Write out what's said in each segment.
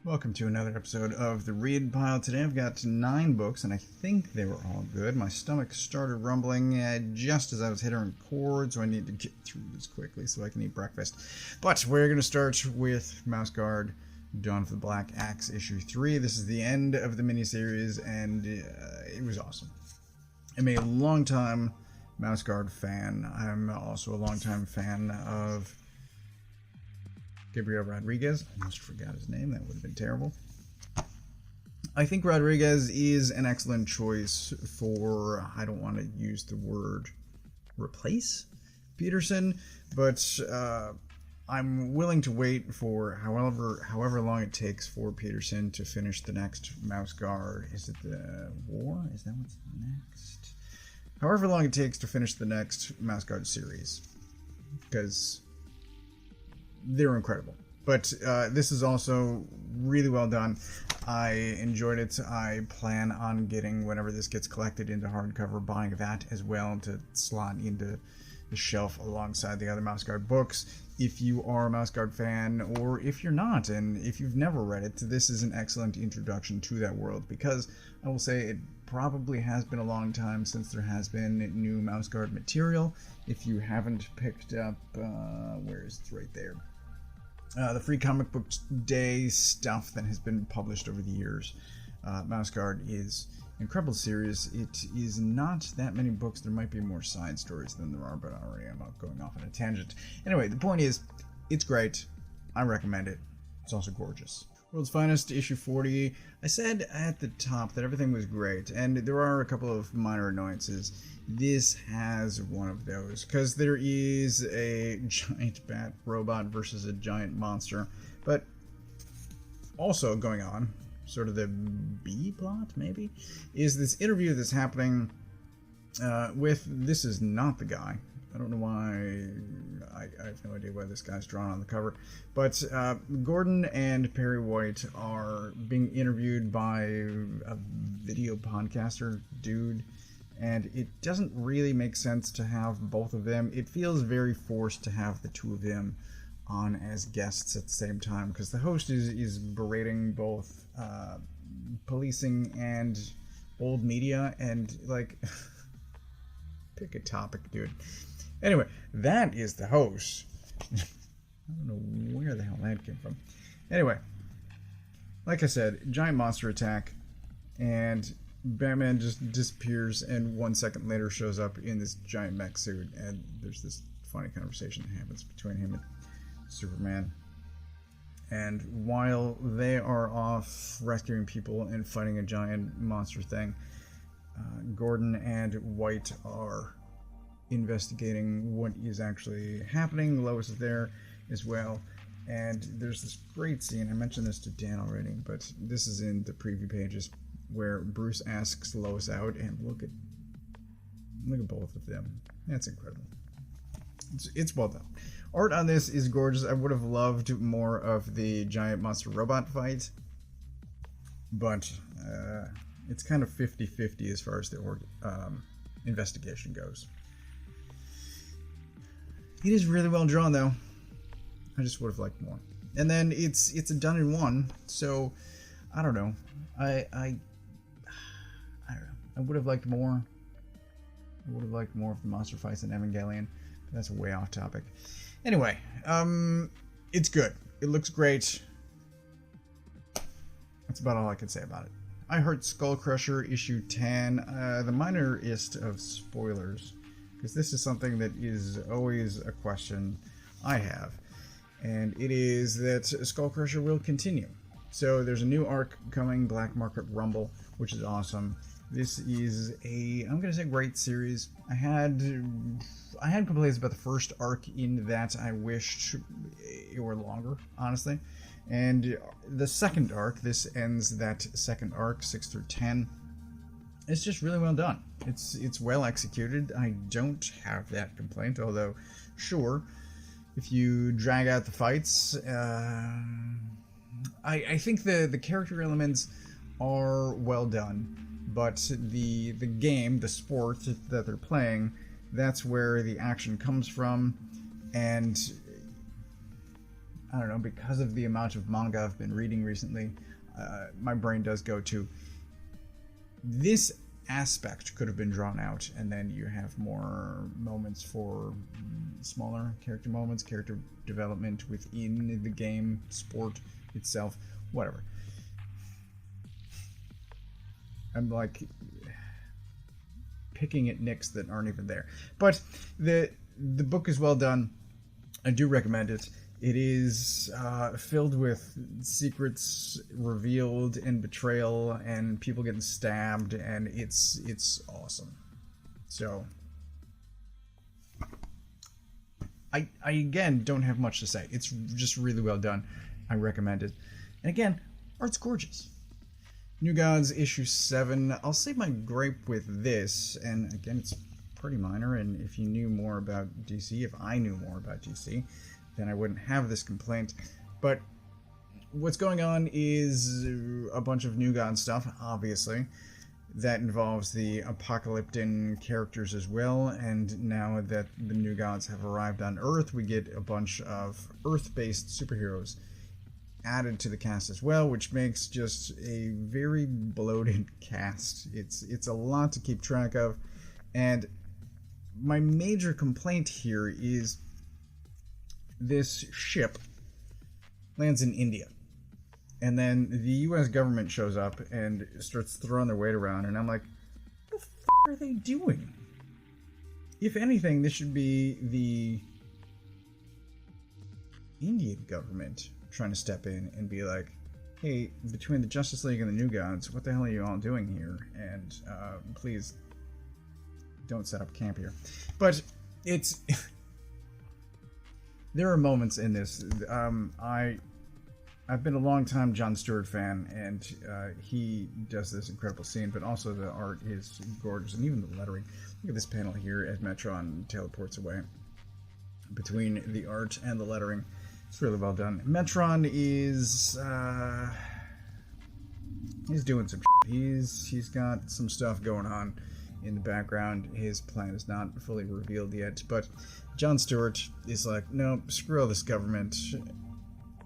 Welcome to another episode of the Read Pile. Today I've got 9 books, and I think they were all good. My stomach started rumbling just as I was hitting record, so I need to get through this quickly so I can eat breakfast. But we're going to start with Mouse Guard, Dawn of the Black Axe, issue 3. This is the end of the miniseries, and it was awesome. I'm a long-time Mouse Guard fan. I'm also a long-time fan of Gabriel Rodriguez. I almost forgot his name. That would have been terrible. I think Rodriguez is an excellent choice for, I don't want to use the word replace Peterson, but I'm willing to wait for however long it takes for Peterson to finish the next Mouse Guard. Is it the War? Is that what's next? However long it takes to finish the next Mouse Guard series, because they're incredible. But this is also really well done. I enjoyed it. I plan on getting, whenever this gets collected into hardcover, buying that as well to slot into the shelf alongside the other Mouse Guard books. If you are a Mouse Guard fan, or if you're not, and if you've never read it, this is an excellent introduction to that world, because I will say it probably has been a long time since there has been new Mouse Guard material. If you haven't picked up, where is it? Right there. The Free Comic Book Day stuff that has been published over the years. Mouse Guard is an incredible series. It is not that many books. There might be more side stories than there are, but already I'm not going off on a tangent. Anyway, the point is, it's great. I recommend it. It's also gorgeous. World's Finest, issue 40. I said at the top that everything was great, and there are a couple of minor annoyances. This has one of those, because there is a giant bat robot versus a giant monster, but also going on, sort of the B plot, maybe, is this interview that's happening with, this is not the guy. I don't know why, I have no idea why this guy's drawn on the cover, but Gordon and Perry White are being interviewed by a video podcaster dude, and it doesn't really make sense to have both of them. It feels very forced to have the two of them on as guests at the same time, because the host is berating both policing and old media, and like, pick a topic, dude. Anyway, that is the host. I don't know where the hell that came from. Anyway, like I said, giant monster attack, and Batman just disappears, and 1 second later shows up in this giant mech suit, and there's this funny conversation that happens between him and Superman. And while they are off rescuing people and fighting a giant monster thing, Gordon and White are investigating what is actually happening. Lois is there as well, and there's this great scene. I mentioned this to Dan already, but this is in the preview pages, where Bruce asks Lois out, and look at both of them. That's incredible. It's well done. Art on this is gorgeous. I would have loved more of the giant monster robot fight, but it's kind of 50-50 as far as the investigation goes. It is really well drawn, though. I just would have liked more. And then it's a done in one, so I don't know. I don't know. I would have liked more. I would have liked more of the monster fights in Evangelion. But that's way off topic. Anyway, it's good. It looks great. That's about all I can say about it. I heard Skull Crusher issue 10, the minorest of spoilers, because this is something that is always a question I have, and it is that Skull Crusher will continue. So there's a new arc coming, Black Market Rumble, which is awesome. This is I'm going to say great series. I had complaints about the first arc in that I wished it were longer, honestly. And the second arc, this ends that second arc, 6 through 10. It's just really well done. It's well executed. I don't have that complaint, although, sure, if you drag out the fights, I think the character elements are well done, but the game, the sport that they're playing, that's where the action comes from, and I don't know, because of the amount of manga I've been reading recently, my brain does go to this aspect could have been drawn out, and then you have more moments for smaller character moments, character development within the game, sport itself, whatever. I'm like picking at nicks that aren't even there. But the book is well done. I do recommend it. It is filled with secrets revealed and betrayal and people getting stabbed, and it's awesome. So I again don't have much to say. It's just really well done. I recommend it. And again, art's gorgeous. New Gods issue 7. I'll say my gripe with this, and again it's pretty minor, and if you knew more about DC, if I knew more about DC, then I wouldn't have this complaint. But what's going on is a bunch of New God stuff, obviously. That involves the apocalyptic characters as well, and now that the New Gods have arrived on Earth, we get a bunch of Earth-based superheroes added to the cast as well, which makes just a very bloated cast. It's a lot to keep track of, and my major complaint here is this ship lands in India, and then the U.S. government shows up and starts throwing their weight around, and I'm like, what the f*** are they doing? If anything, this should be the Indian government trying to step in and be like, hey, between the Justice League and the New Gods, what the hell are you all doing here? And please don't set up camp here. But it's there are moments in this. I've been a long time Jon Stewart fan, and he does this incredible scene, but also the art is gorgeous, and even the lettering. Look at this panel here as Metron teleports away. Between the art and the lettering, it's really well done. Metron is he's doing some shit. He's got some stuff going on in the background. His plan is not fully revealed yet, but Jon Stewart is like, no, screw all this government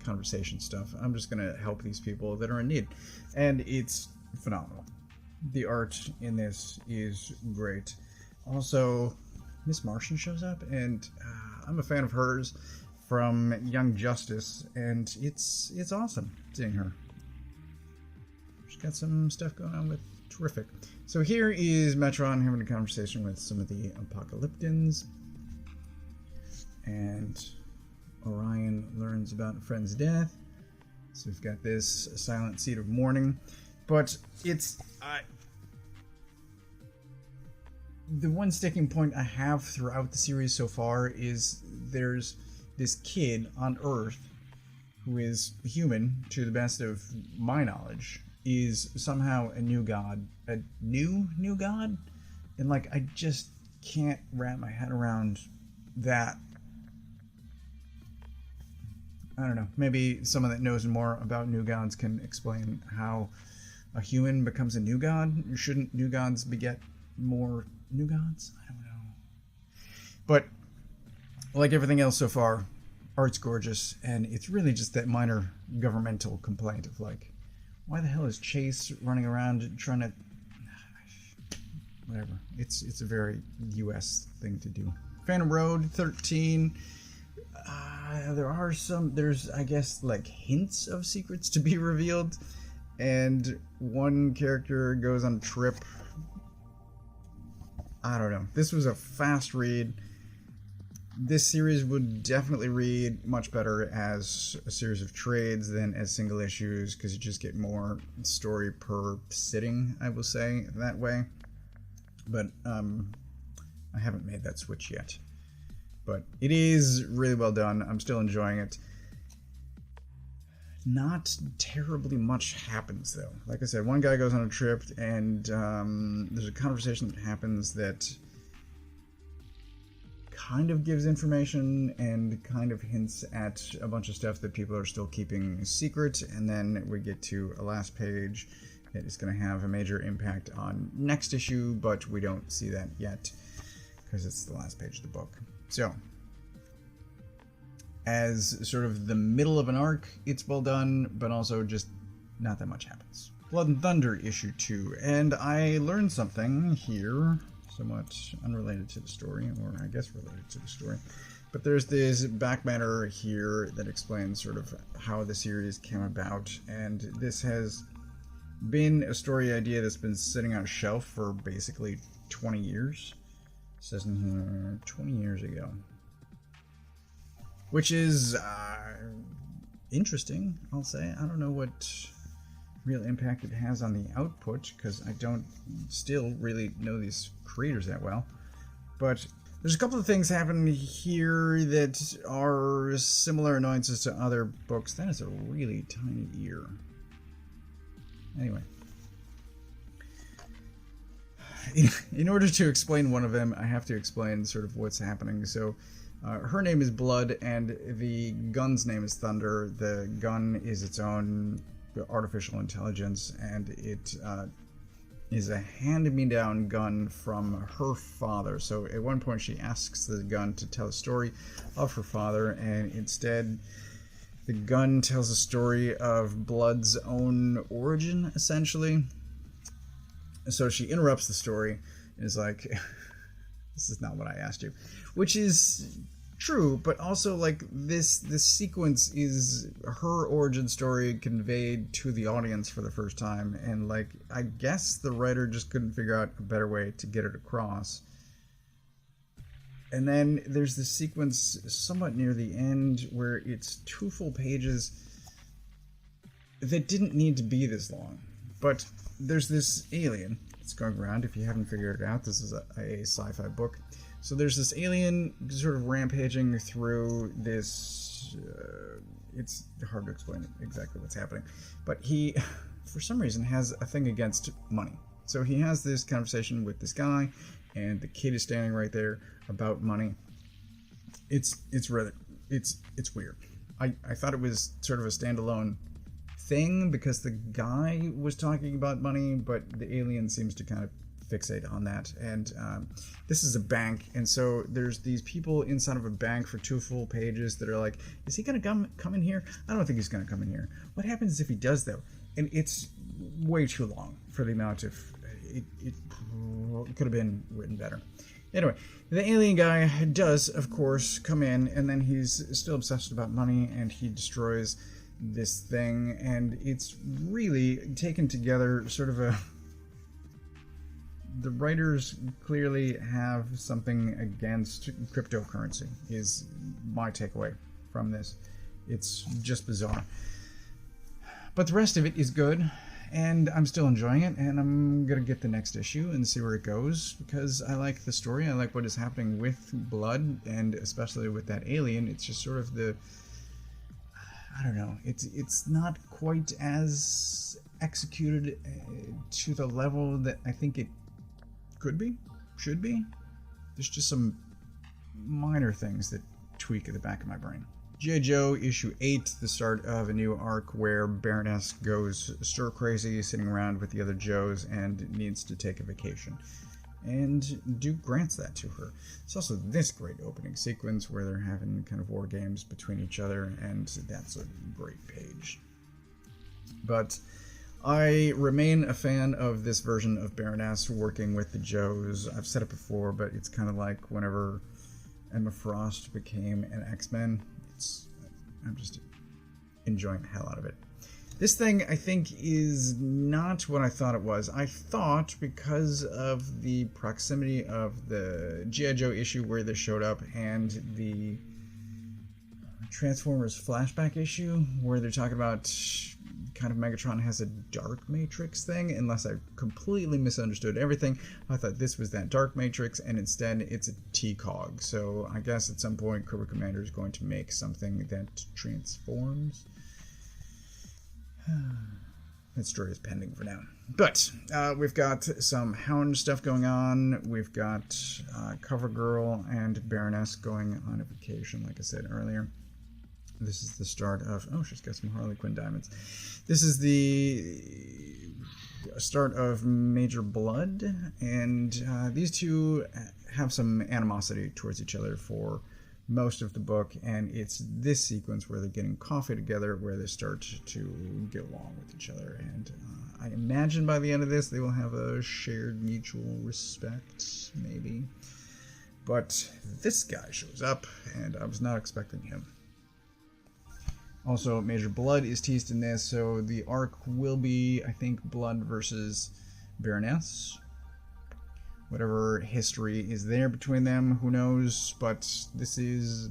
conversation stuff. I'm just gonna help these people that are in need, and it's phenomenal. The art in this is great. Also, Miss Martian shows up, and I'm a fan of hers from Young Justice, and it's awesome seeing her. She's got some stuff going on with terrific. So here is Metron having a conversation with some of the Apocalyptans, and Orion learns about a friend's death. So we've got this silent seed of mourning, but it's the one sticking point I have throughout the series so far is there's this kid on Earth who is human, to the best of my knowledge, is somehow a new god. A new god? And like, I just can't wrap my head around that. I don't know. Maybe someone that knows more about new gods can explain how a human becomes a new god. Shouldn't new gods beget more new gods? I don't know. But like everything else so far, art's gorgeous, and it's really just that minor governmental complaint of like, why the hell is Chase running around trying to... Whatever. It's a very US thing to do. Phantom Road 13. There's, I guess, like hints of secrets to be revealed, and one character goes on a trip. I don't know. This was a fast read. This series would definitely read much better as a series of trades than as single issues, because you just get more story per sitting, I will say, that way. But I haven't made that switch yet. But it is really well done. I'm still enjoying it. Not terribly much happens, though. Like I said, one guy goes on a trip, and there's a conversation that happens that kind of gives information and kind of hints at a bunch of stuff that people are still keeping secret, and then we get to a last page that is going to have a major impact on next issue, but we don't see that yet because it's the last page of the book. So as sort of the middle of an arc, it's well done, but also just not that much happens. Blood and Thunder issue 2, and I learned something here, somewhat unrelated to the story, or I guess related to the story. But there's this back matter here that explains sort of how the series came about, and this has been a story idea that's been sitting on a shelf for basically 20 years. It says in here, 20 years ago. Which is interesting, I'll say. I don't know what real impact it has on the output, because I don't still really know these creators that well. But there's a couple of things happen here that are similar annoyances to other books. That is a really tiny ear. Anyway. In order to explain one of them, I have to explain sort of what's happening. So, her name is Blood, and the gun's name is Thunder. The gun is its own artificial intelligence, and it is a hand-me-down gun from her father. So at one point she asks the gun to tell a story of her father, and instead the gun tells a story of Blood's own origin, essentially. So she interrupts the story and is like, this is not what I asked you. Which is true, but also like this sequence is her origin story conveyed to the audience for the first time, and like I guess the writer just couldn't figure out a better way to get it across. And then there's this sequence somewhat near the end where it's 2 full pages that didn't need to be this long. But there's this alien that's going around. If you haven't figured it out, this is a sci-fi book. So there's this alien sort of rampaging through this, it's hard to explain exactly what's happening, but he, for some reason, has a thing against money. So he has this conversation with this guy, and the kid is standing right there about money. It's weird. I thought it was sort of a standalone thing because the guy was talking about money, but the alien seems to kind of fixate on that. And this is a bank, and so there's these people inside of a bank for 2 full pages that are like, is he gonna come in here? I don't think he's gonna come in here. What happens if he does, though? And it's way too long for the amount of it could have been written better. Anyway, the alien guy does, of course, come in, and then he's still obsessed about money, and he destroys this thing, and it's really taken together sort of a... The writers clearly have something against cryptocurrency, is my takeaway from this. It's just bizarre. But the rest of it is good, and I'm still enjoying it, and I'm going to get the next issue and see where it goes, because I like the story, I like what is happening with Blood, and especially with that alien. It's just sort of the... I don't know, it's not quite as executed to the level that I think it could be, should be. There's just some minor things that tweak at the back of my brain. G.I. Joe issue 8, the start of a new arc where Baroness goes stir crazy, sitting around with the other Joes, and needs to take a vacation. And Duke grants that to her. It's also this great opening sequence where they're having kind of war games between each other, and that's a great page. But I remain a fan of this version of Baroness working with the Joes. I've said it before, but it's kind of like whenever Emma Frost became an X-Men. I'm just enjoying the hell out of it. This thing, I think, is not what I thought it was. I thought, because of the proximity of the G.I. Joe issue where this showed up and the Transformers flashback issue where they're talking about kind of Megatron has a dark matrix thing, unless I completely misunderstood everything. I thought this was that dark matrix, and instead it's a T-Cog. So I guess at some point Cobra Commander is going to make something that transforms. That story is pending for now. But we've got some Hound stuff going on. We've got CoverGirl and Baroness going on a vacation, like I said earlier. This is the start of... Oh, she's got some Harley Quinn diamonds. This is the start of Major Blood, and these two have some animosity towards each other for most of the book, and it's this sequence where they're getting coffee together where they start to get along with each other. And I imagine by the end of this they will have a shared mutual respect, maybe. But this guy shows up, and I was not expecting him. Also, Major Blood is teased in this, so the arc will be, I think, Blood versus Baroness. Whatever history is there between them, who knows, but this is...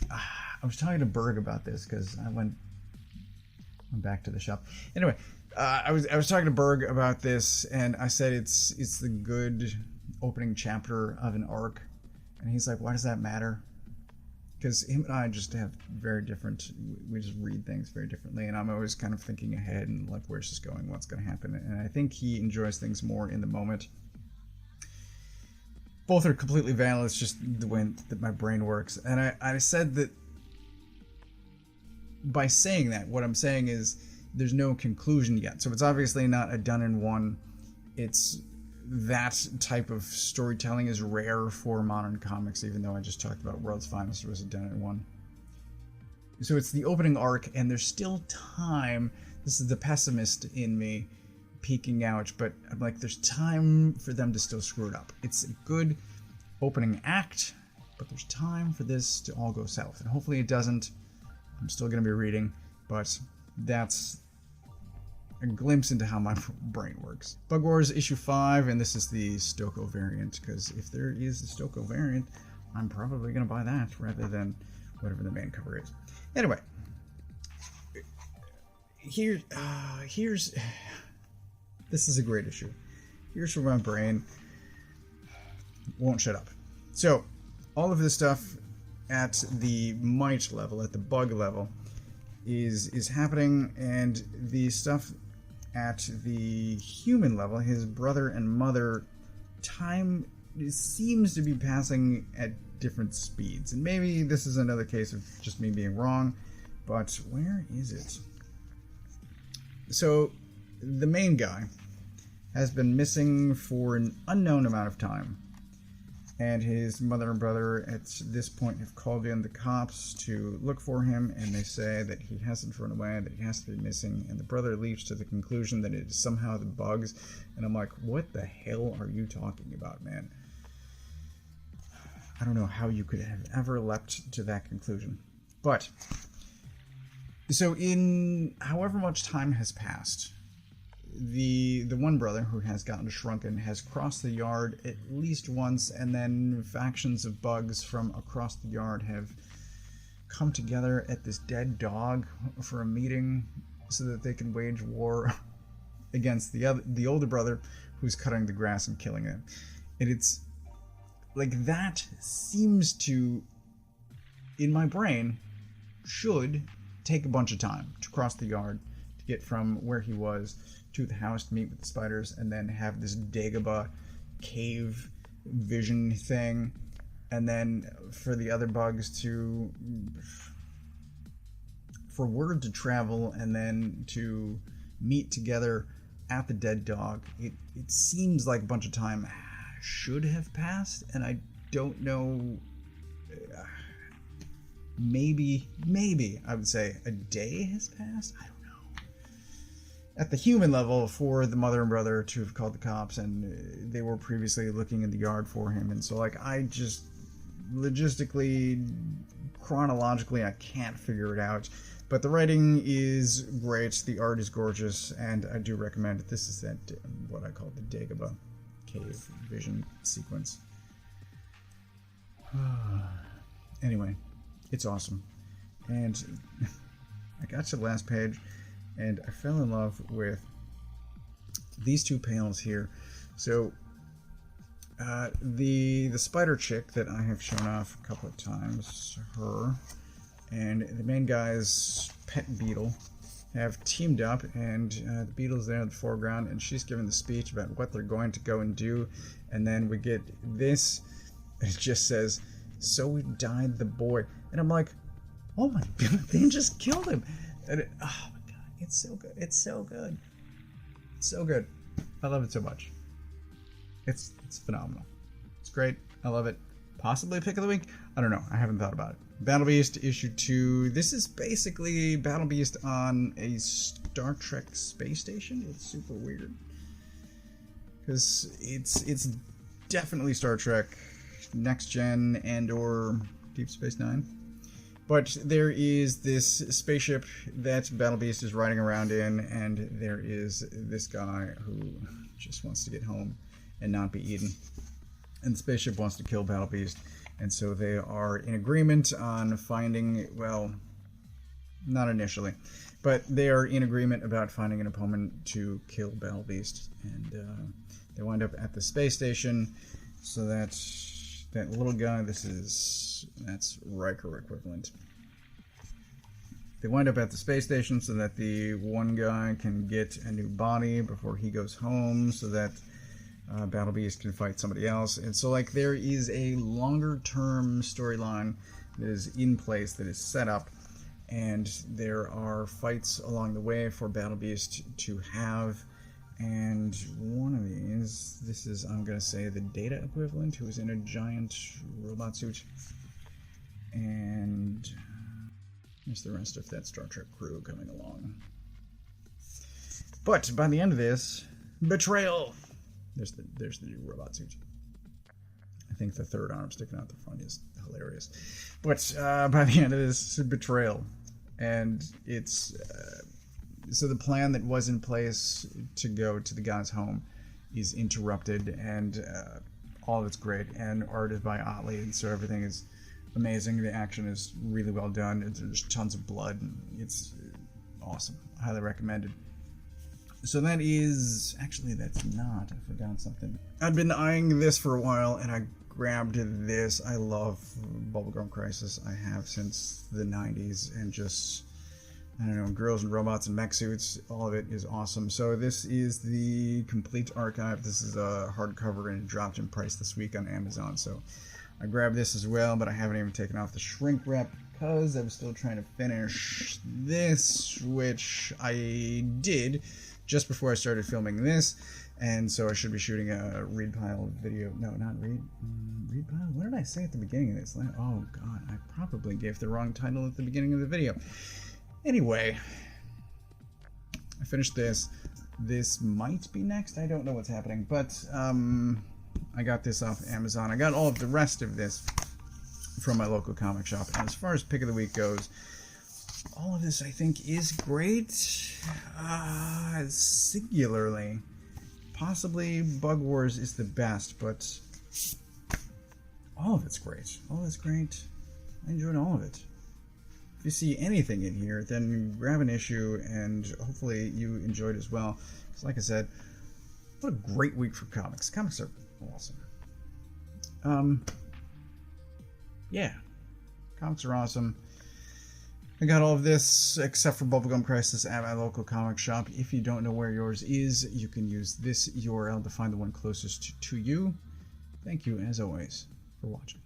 I was talking to Berg about this, because I went back to the shop. Anyway, I was talking to Berg about this, and I said it's the good opening chapter of an arc, and he's like, why does that matter? Because him and I just have very different, we just read things very differently, and I'm always kind of thinking ahead and like, where's this going, what's going to happen, and I think he enjoys things more in the moment. Both are completely valid, it's just the way that my brain works, and I said that by saying that, what I'm saying is there's no conclusion yet, so it's obviously not a done in one. It's that type of storytelling is rare for modern comics, even though I just talked about World's Finest was a done in one. So it's the opening arc, and there's still time. This is the pessimist in me peeking out, but I'm like, there's time for them to still screw it up. It's a good opening act, but there's time for this to all go south, and hopefully it doesn't. I'm still going to be reading, but that's a glimpse into how my brain works. Bug Wars issue 5, and this is the Stoko variant, because if there is a Stoko variant, I'm probably going to buy that rather than whatever the main cover is. Anyway, here's this is a great issue. Here's where my brain won't shut up. So, all of this stuff at the might level, at the bug level, is happening, and the stuff at the human level, his brother and mother, time seems to be passing at different speeds. And maybe this is another case of just me being wrong, but where is it? So, the main guy has been missing for an unknown amount of time. And his mother and brother at this point have called in the cops to look for him, and they say that he hasn't run away, that he has to be missing, and the brother leaps to the conclusion that it is somehow the bugs, and I'm like, what the hell are you talking about, man? I don't know how you could have ever leapt to that conclusion. But, so in however much time has passed, the one brother who has gotten shrunken has crossed the yard at least once, and then factions of bugs from across the yard have come together at this dead dog for a meeting so that they can wage war against the older brother who's cutting the grass and killing it. And it's like, that seems to, in my brain, should take a bunch of time to cross the yard to get from where he was to the house to meet with the spiders, and then have this Dagobah cave vision thing, and then for the other bugs to, for word to travel, and then to meet together at the dead dog. It seems like a bunch of time should have passed, and I don't know, maybe I would say a day has passed? I don't know. At the human level, for the mother and brother to have called the cops, and they were previously looking in the yard for him, and so like, I just logistically, chronologically, I can't figure it out. But the writing is great, the art is gorgeous, and I do recommend it. This is that, what I call the Dagobah cave vision sequence. Anyway, it's awesome. And I got to the last page, and I fell in love with these two panels here. So, the spider chick that I have shown off a couple of times, her and the main guy's pet beetle have teamed up, and the beetle's there in the foreground, and she's giving the speech about what they're going to go and do, and then we get this, it just says, "So we died the boy," and I'm like, oh my god, they just killed him, and oh my god, it's so good, it's so good, it's so good, I love it so much, it's phenomenal, it's great, I love it, Possibly pick of the week? I don't know. I haven't thought about it. Battle Beast issue 2. This is basically Battle Beast on a Star Trek space station. It's super weird. Because it's definitely Star Trek, Next Gen, and or Deep Space Nine. But there is this spaceship that Battle Beast is riding around in, and there is this guy who just wants to get home and not be eaten. And the spaceship wants to kill Battle Beast, and so they are in agreement on finding, well, not initially, but they are in agreement about finding an opponent to kill Battle Beast. And they wind up at the space station, so that little guy, that's Riker equivalent. They wind up at the space station so that the one guy can get a new body before he goes home, so that Battle Beast can fight somebody else. And so, like, there is a longer-term storyline that is in place, that is set up, and there are fights along the way for Battle Beast to have. And one of these, this is, I'm going to say, the Data equivalent, who is in a giant robot suit. And there's the rest of that Star Trek crew coming along. But by the end of this, betrayal! There's the new robot suit. I think the third arm sticking out the front is hilarious. But by the end of this, betrayal. And it's... so the plan that was in place to go to the guy's home is interrupted, and all of it's great. And art is by Otley, and so everything is amazing. The action is really well done. There's tons of blood, and it's awesome. Highly recommended. So that is... Actually, that's not. I forgot something. I've been eyeing this for a while, and I grabbed this. I love Bubblegum Crisis. I have since the 90s, and just... I don't know, girls and robots and mech suits, all of it is awesome. So this is the complete archive. This is a hardcover, and it dropped in price this week on Amazon. So I grabbed this as well, but I haven't even taken off the shrink wrap because I'm still trying to finish this, which I did just before I started filming this. And so I should be shooting a read pile video. No, not read pile? What did I say at the beginning of this? Oh god, I probably gave the wrong title at the beginning of the video. Anyway, I finished this. This might be next. I don't know what's happening, but I got this off Amazon. I got all of the rest of this from my local comic shop. And as far as pick of the week goes, all of this I think is great. Singularly, possibly Bug Wars is the best, but all of it's great. All of it's great. I enjoyed all of it. If you see anything in here, then grab an issue, and hopefully you enjoyed as well. Because like I said, what a great week for comics. Comics are awesome. Yeah. Comics are awesome. I got all of this, except for Bubblegum Crisis, at my local comic shop. If you don't know where yours is, you can use this URL to find the one closest to you. Thank you, as always, for watching.